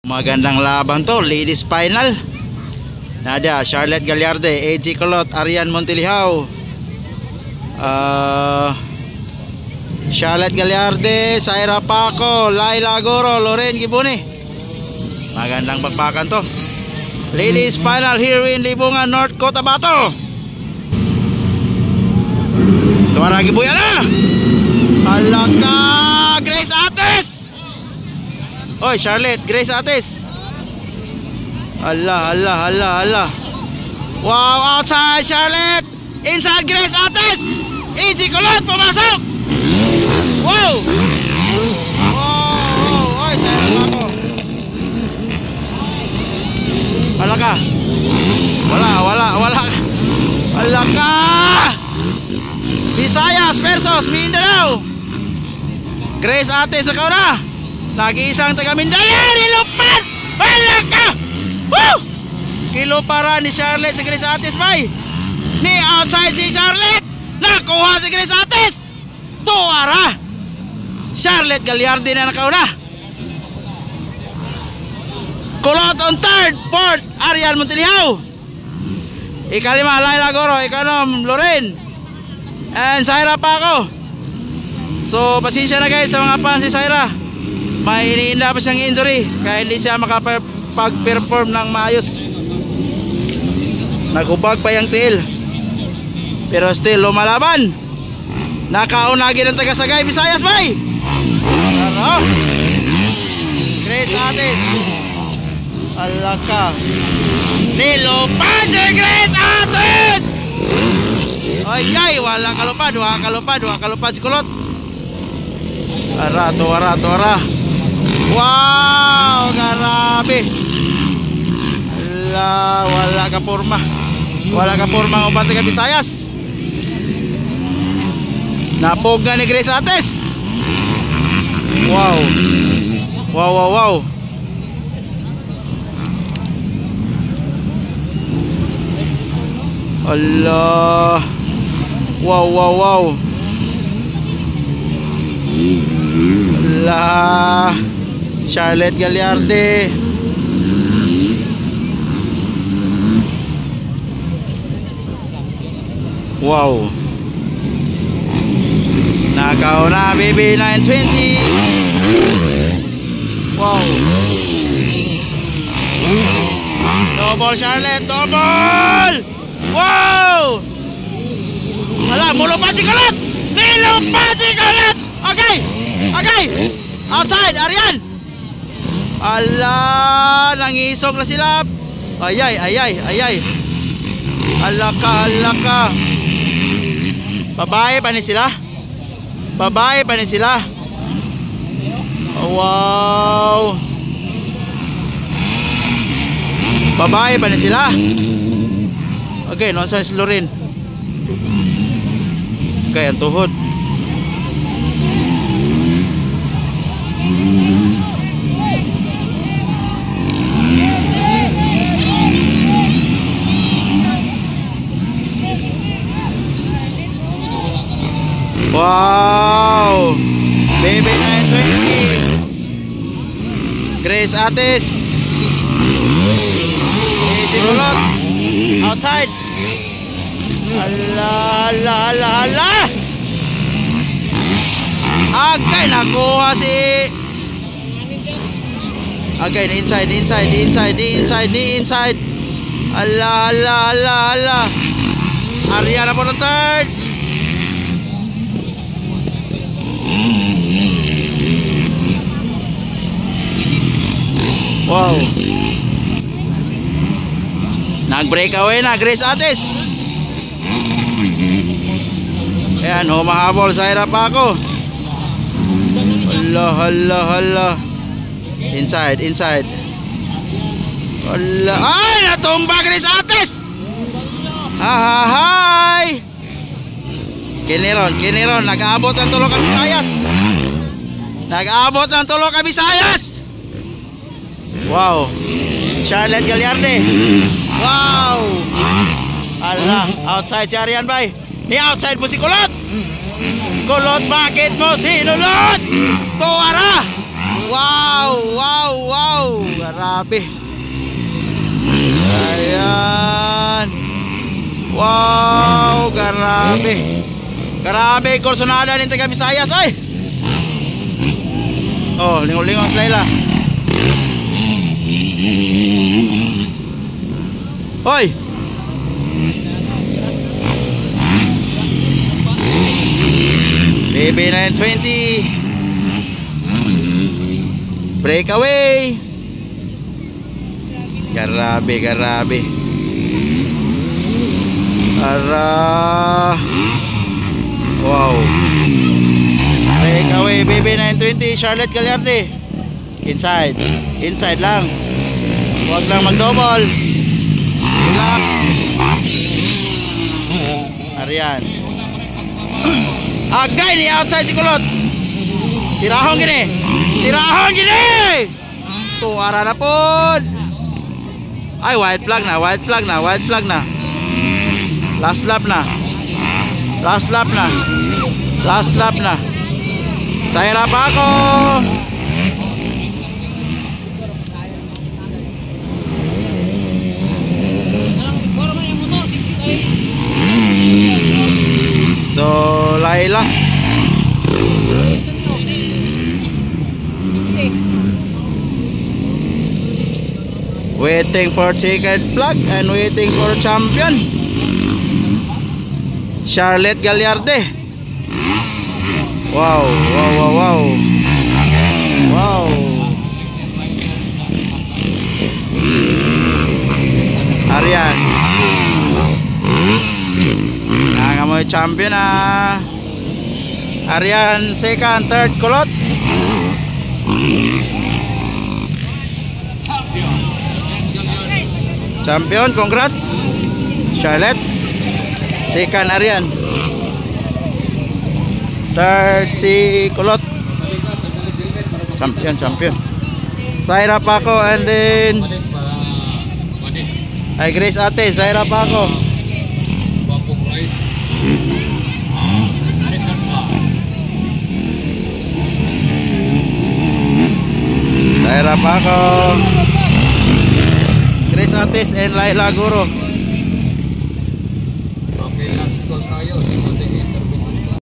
Magandang laban to, ladies final. Nadia, Charlotte Gagliarde, AJ Colot, Arian Montiliao. Charlotte Gagliarde, Saira Paco, Laila Goro, Loren Gibuni. Magandang pagpakan to. Ladies final here in Libungan, North Cotabato. Tuwara Gibuya na. Alaka, Grace Ates. Oy, Charlotte, Grace Ates. Allah. Wow, outside Charlotte. Inside Grace Ates. AJ Colot pumasok. Wow. Oy, sayang ako. Alaka. Wala. Alaka. Visayas versus Mindanao. Grace Ates na kauna. Nag-iisang taga Mindanao, nilupan! Alaka! Woo! Kilo para ni Charlotte sa Grace Ates, bay! Ni outside si Charlotte! Nakuha si Grace Ates! Tuwara! Charlotte Gagliarde na nakauna. Colot on third, fourth, Arian Montiliao. Ikalima, Laila Goro, ikanom, Loren. And Saira Paco. So, pasensya na guys sa mga fans si Saira. May iniinda pa siyang injury kaya hindi siya makapag-perform ng maayos. Nagubag pa yung tail, pero still lumalaban. Nakaunagi ng taga-Sagay, Visayas, bay! Pero Grace Ates. Alaka. Nilupan si Grace Ates! Ay, wala kalupad. Dua kalupad si Colot. Ara. Wow, grabe. Wala ka porma ng upat taga Visayas. Napog na ni Grace Ates. Wow. Allah. Wow. Allah. Charlotte Gagliarde. Wow. Nakauna baby 920. Wow. Double Charlotte, double. Wow. Hala, mulupan si Colot. Nilupan si Colot. Okay. Outside, Arian. Allah, nangisog na sila. Ayay. Alaka. Babae pa ni sila. Wow. Babae pa ni sila. Okay, no sa Loren. Okay, ang tuhod. Wow! Baby 920. Grace Ates. AJ Colot. Outside. Allah. Agay, nakuha si. Agay, inside. Allah. Ariana po ng third. Wow. Nag-breakaway na Grace Ates. Ayan, humahabol Saira Paco. Allah. Inside. Allah. Ay, natumba Grace Ates. Hi. Kiniron, nag-aabot ng tulog ang Visayas. Wow. Charlotte Gagliarde. Wow. Allah, outside si Arian, bay. Ni outside po si Colot. Bakit mo sinulot? Tuwara. Wow. grabe. Ayan. Wow, grabe. Grabe, kursonada ng taga Visayas, ay. Oh, lingon-lingon sa ila. Hoy. BB920. Breakaway. Grabe, grabe. Wow. Breakaway BB920 Charlotte Gagliardi. Inside. Inside lang. Huwag lang mag-double. Relax. Ariyan. Agay ni outside si Kulot. Tirahon gini. Tirahon gini. Tuara na po. Ay, white flag na. White flag na. White flag na. Last lap na. Last lap na. Last lap na. Sa hirap ako. So, Laila. Waiting for checkered flag and waiting for champion. Charlotte Gagliardi. Wow, wow, wow, wow. Wow. Arian. Nangamoy champion na. Arian second, third Kulot. Champion, congrats. Charlotte. Second Arian. Third si Kulot. Champion, champion. Saira pa ako and then ay Grace ate, Saira pa ako. Saira pa ako. Grace Ates and Laila Guro.